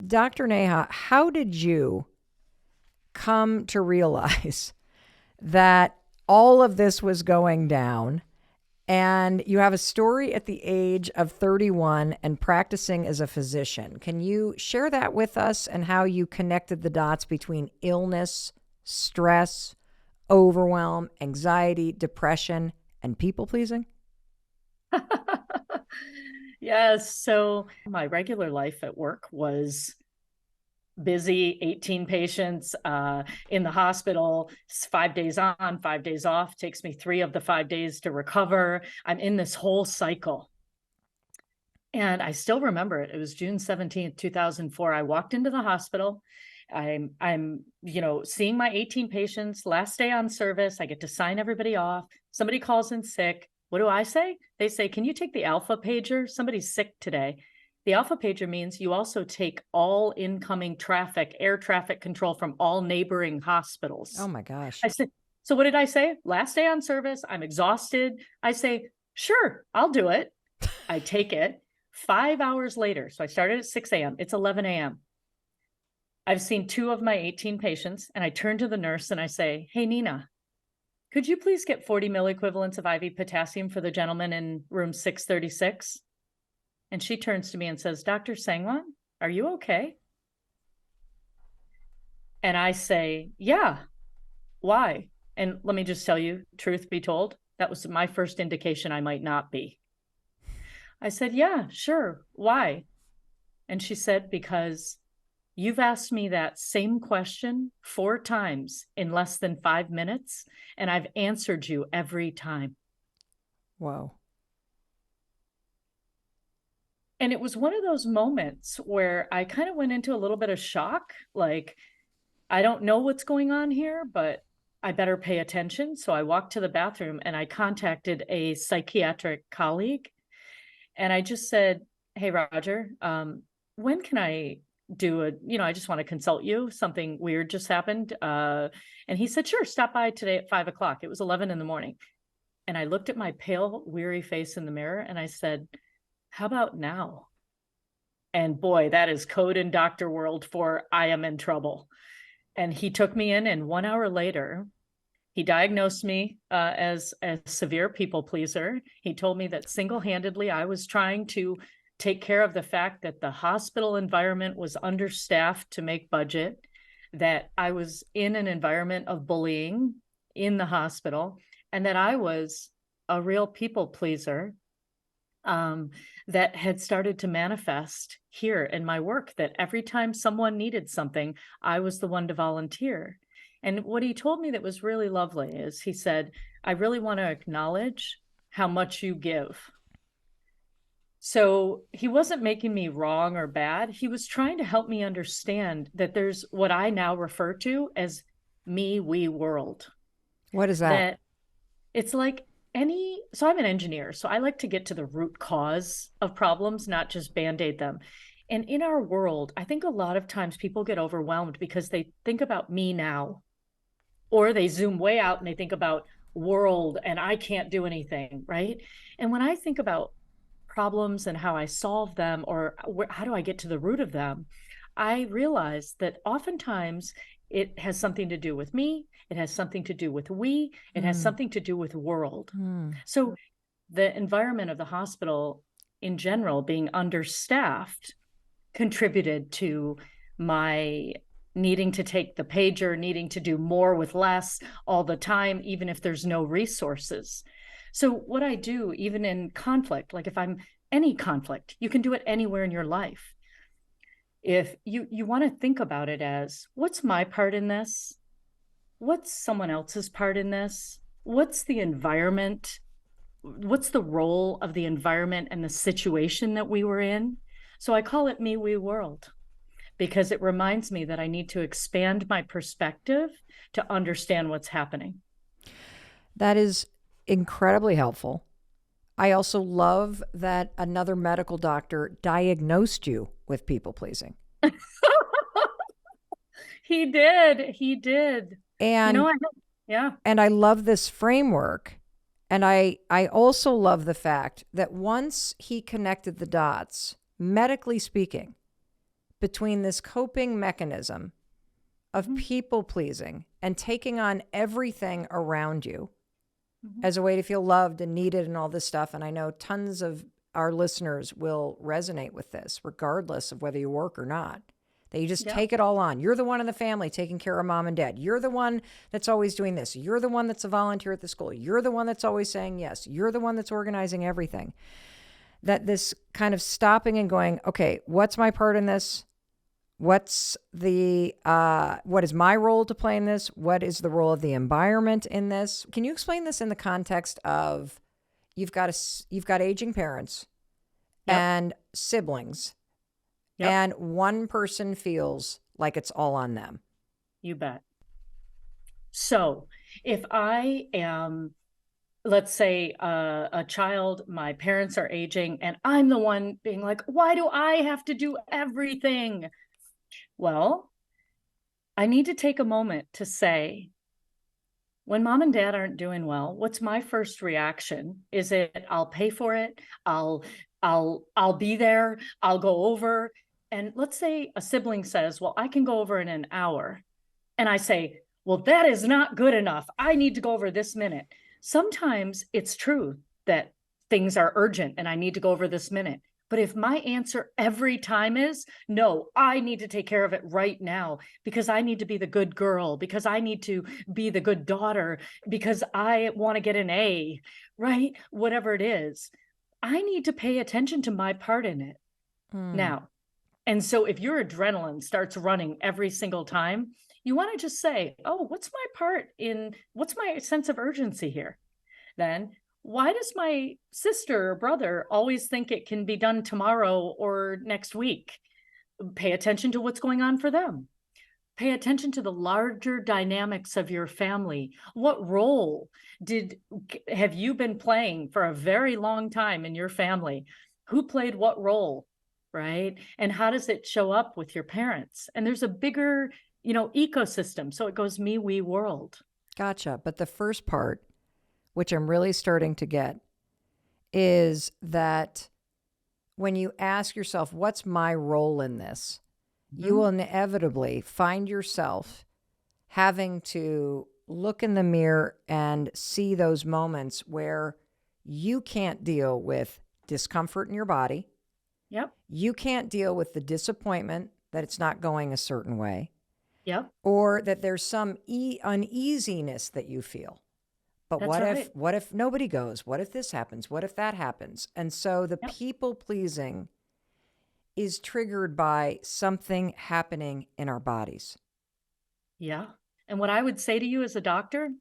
Dr. Neha, how did you come to realize that all of this was going down? And you have a story at the age of 31 and practicing as a physician. Can you share that with us and how you connected the dots between illness, stress, overwhelm, anxiety, depression, and people pleasing? Yes. So my regular life at work was busy, 18 patients in the hospital, 5 days on, 5 days off, takes me 3 of the 5 days to recover. I'm in this whole cycle. And I still remember it. It was June 17th, 2004. I walked into the hospital. I'm seeing my 18 patients, last day on service. I get to sign everybody off. Somebody calls in sick. What do I say? They say, "Can you take the alpha pager? Somebody's sick today." The alpha pager means you also take all incoming traffic, air traffic control from all neighboring hospitals. Oh my gosh. I said, so what did I say? Last day on service. I'm exhausted. I say, sure, I'll do it. I take it. 5 hours later, so I started at 6 a.m. It's 11 a.m. I've seen 2 of my 18 patients, and I turn to the nurse and I say, "Hey, Nina, could you please get 40 milliequivalents of IV potassium for the gentleman in room 636? And she turns to me and says, "Dr. Sangwan, are you okay?" And I say, "Yeah, why?" And let me just tell you, truth be told, that was my first indication I might not be. I said, "Yeah, sure. Why?" And she said, "Because you've asked me that same question 4 times in less than 5 minutes, and I've answered you every time." Whoa. And it was one of those moments where I kind of went into a little bit of shock. Like, I don't know what's going on here, but I better pay attention. So I walked to the bathroom and I contacted a psychiatric colleague. And I just said, "Hey, Roger, when can I do I just want to consult you. Something weird just happened." And he said, "Sure, stop by today at 5 o'clock." It was 11 in the morning. And I looked at my pale, weary face in the mirror and I said, "How about now?" And boy, that is code in doctor world for I am in trouble. And he took me in, and 1 hour later, he diagnosed me as a severe people pleaser. He told me that single-handedly I was trying to take care of the fact that the hospital environment was understaffed to make budget, that I was in an environment of bullying in the hospital, and that I was a real people pleaser that had started to manifest here in my work, that every time someone needed something, I was the one to volunteer. And what he told me that was really lovely is he said, "I really want to acknowledge how much you give." So he wasn't making me wrong or bad. He was trying to help me understand that there's what I now refer to as me, we world. What is that? That it's like so I'm an engineer, so I like to get to the root cause of problems, not just band-aid them. And in our world, I think a lot of times people get overwhelmed because they think about me now, or they zoom way out and they think about world and I can't do anything, right? And when I think about problems and how I solve them, or how do I get to the root of them, I realize that oftentimes it has something to do with me. It has something to do with we. It has something to do with world. So the environment of the hospital in general being understaffed contributed to my needing to take the pager, needing to do more with less all the time, even if there's no resources. So what I do, even in conflict, like if I'm any conflict, you can do it anywhere in your life. If you want to think about it as, what's my part in this? What's someone else's part in this? What's the environment? What's the role of the environment and the situation that we were in? So I call it me, we world, because it reminds me that I need to expand my perspective to understand what's happening. That is incredibly helpful. I also love that another medical doctor diagnosed you with people pleasing. He did. And yeah. And I love this framework. And I also love the fact that once he connected the dots, medically speaking, between this coping mechanism of Mhm. people pleasing and taking on everything around you Mhm. as a way to feel loved and needed and all this stuff. And I know tons of our listeners will resonate with this, regardless of whether you work or not. That you just Yeah. take it all on. You're the one in the family taking care of mom and dad. You're the one that's always doing this. You're the one that's a volunteer at the school. You're the one that's always saying yes. You're the one that's organizing everything. That this kind of stopping and going, okay, what's my part in this? What is my role to play in this? What is the role of the environment in this? Can you explain this in the context of you've got aging parents Yep. and siblings, Yep. and one person feels like it's all on them? You bet. So if I am, let's say, a child, my parents are aging, and I'm the one being like, why do I have to do everything? Well, I need to take a moment to say, when mom and dad aren't doing well, what's my first reaction? Is it I'll pay for it, I'll I'll be there, I'll go over. And let's say a sibling says, well, I can go over in an hour. And I say, well, that is not good enough. I need to go over this minute. Sometimes it's true that things are urgent and I need to go over this minute. But if my answer every time is, no, I need to take care of it right now because I need to be the good girl, because I need to be the good daughter, because I want to get an A, right? Whatever it is, I need to pay attention to my part in it Mm. now. And so if your adrenaline starts running every single time, you want to just say, oh, what's my sense of urgency here? Then why does my sister or brother always think it can be done tomorrow or next week? Pay attention to what's going on for them. Pay attention to the larger dynamics of your family. What role have you been playing for a very long time in your family? Who played what role, right? And how does it show up with your parents? And there's a bigger, ecosystem. So it goes me, we, world. Gotcha. But the first part, which I'm really starting to get, is that when you ask yourself, what's my role in this? You will Mhm. inevitably find yourself having to look in the mirror and see those moments where you can't deal with discomfort in your body. Yep. You can't deal with the disappointment that it's not going a certain way, Yep. or that there's some uneasiness that you feel. But That's right. what if nobody goes? What if this happens? What if that happens? And so the Yep. people pleasing is triggered by something happening in our bodies. Yeah. And what I would say to you as a doctor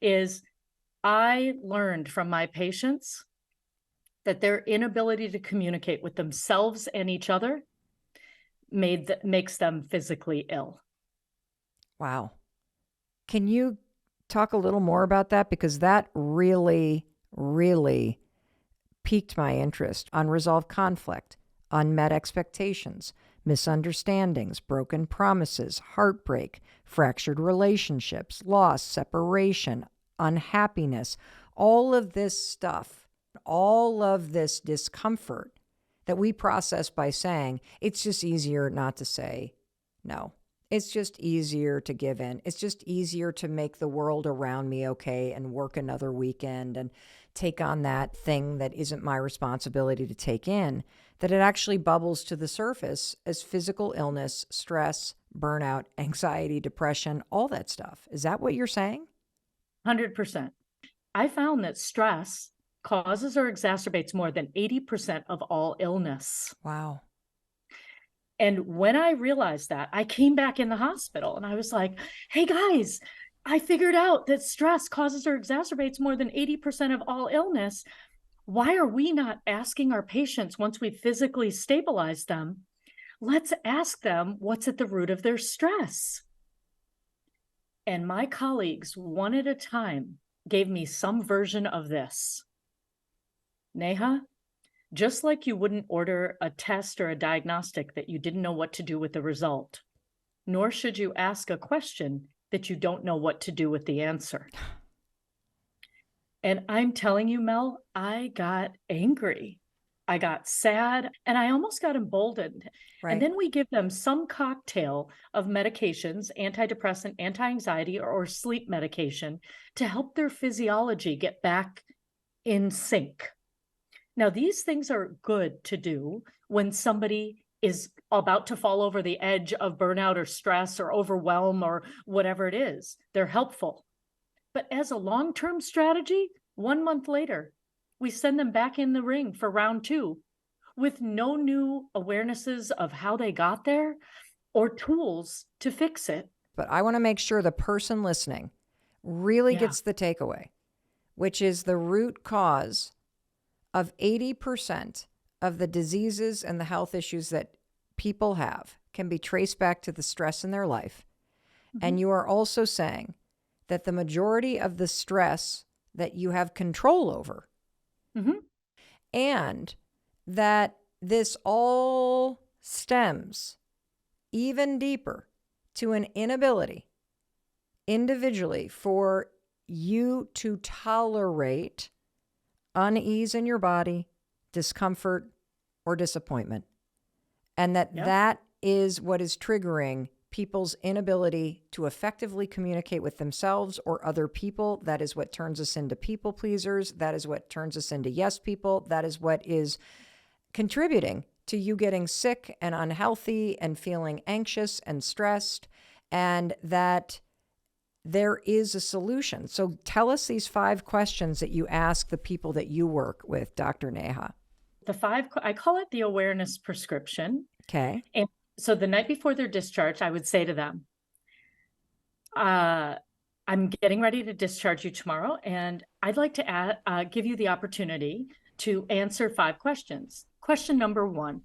is I learned from my patients that their inability to communicate with themselves and each other makes them physically ill. Wow. Can you talk a little more about that? Because that really, really piqued my interest. Unresolved conflict, unmet expectations, misunderstandings, broken promises, heartbreak, fractured relationships, loss, separation, unhappiness, all of this stuff, all of this discomfort that we process by saying, it's just easier not to say no. It's just easier to give in. It's just easier to make the world around me okay and work another weekend and take on that thing that isn't my responsibility to take in, that it actually bubbles to the surface as physical illness, stress, burnout, anxiety, depression, all that stuff. Is that what you're saying? 100%. I found that stress causes or exacerbates more than 80% of all illness. Wow. And when I realized that, I came back in the hospital and I was like, hey guys, I figured out that stress causes or exacerbates more than 80% of all illness. Why are we not asking our patients once we've physically stabilized them? Let's ask them what's at the root of their stress. And my colleagues, one at a time, gave me some version of this. Neha, just like you wouldn't order a test or a diagnostic that you didn't know what to do with the result, nor should you ask a question that you don't know what to do with the answer. And I'm telling you, Mel, I got angry. I got sad, and I almost got emboldened. Right. And then we give them some cocktail of medications, antidepressant, anti-anxiety, or sleep medication to help their physiology get back in sync. Now, these things are good to do when somebody is about to fall over the edge of burnout or stress or overwhelm or whatever it is. They're helpful. But as a long-term strategy, 1 month later, we send them back in the ring for round 2 with no new awarenesses of how they got there or tools to fix it. But I want to make sure the person listening really gets the takeaway, which is the root cause of 80% of the diseases and the health issues that people have can be traced back to the stress in their life. Mm-hmm. And you are also saying that the majority of the stress that you have control over, mm-hmm. and that this all stems even deeper to an inability individually for you to tolerate unease in your body, discomfort, or disappointment. And that is what is triggering people's inability to effectively communicate with themselves or other people. That is what turns us into people pleasers. That is what turns us into yes people. That is what is contributing to you getting sick and unhealthy and feeling anxious and stressed, and that there is a solution. So tell us these 5 questions that you ask the people that you work with, Dr. Neha. The 5, I call it the awareness prescription. Okay. And so the night before their discharge, I would say to them, I'm getting ready to discharge you tomorrow, and I'd like to give you the opportunity to answer 5 questions. Question number 1,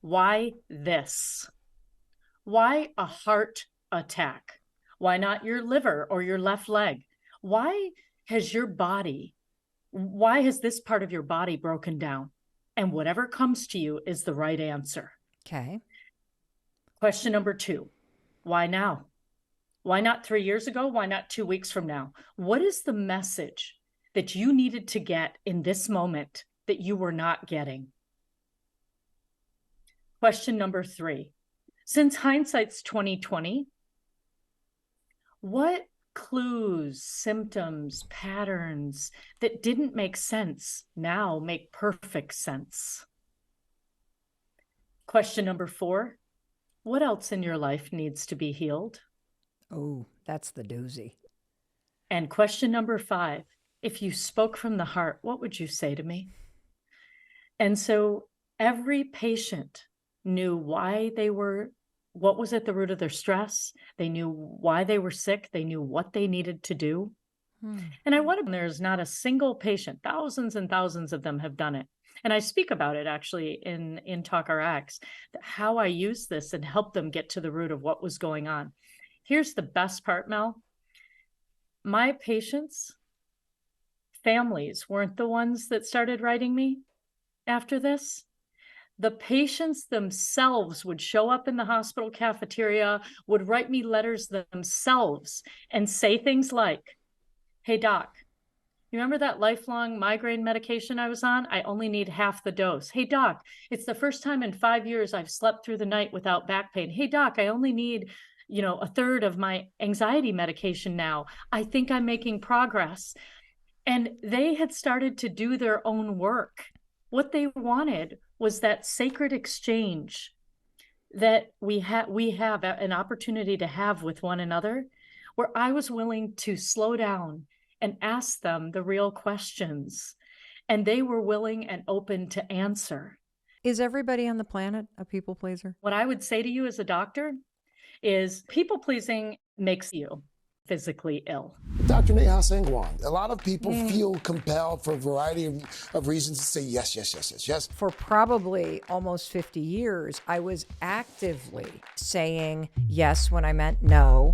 why this? Why a heart attack? Why not your liver or your left leg? Why has this part of your body broken down? And whatever comes to you is the right answer. Okay. Question number 2, why now? Why not 3 years ago? Why not 2 weeks from now? What is the message that you needed to get in this moment that you were not getting? Question number 3, since hindsight's 2020, what clues, symptoms, patterns that didn't make sense now make perfect sense? Question number 4, what else in your life needs to be healed? Oh, that's the doozy. And question number 5, if you spoke from the heart, what would you say to me? And so every patient knew what was at the root of their stress. They knew why they were sick. They knew what they needed to do. And there's not a single patient, thousands and thousands of them have done it. And I speak about it actually in Talk RX, how I use this and help them get to the root of what was going on. Here's the best part, Mel. My patients' families weren't the ones that started writing me after this. The patients themselves would show up in the hospital cafeteria, would write me letters themselves and say things like, hey, doc, you remember that lifelong migraine medication I was on? I only need half the dose. Hey, doc, it's the first time in 5 years I've slept through the night without back pain. Hey, doc, I only need, a third of my anxiety medication now. I think I'm making progress. And they had started to do their own work. What they wanted was that sacred exchange that we have an opportunity to have with one another, where I was willing to slow down and ask them the real questions, and they were willing and open to answer. Is everybody on the planet a people pleaser? What I would say to you as a doctor is people pleasing makes you physically ill. Dr. Neha Sangwan, a lot of people feel compelled for a variety of reasons to say yes, yes, yes, yes, yes. For probably almost 50 years, I was actively saying yes when I meant no,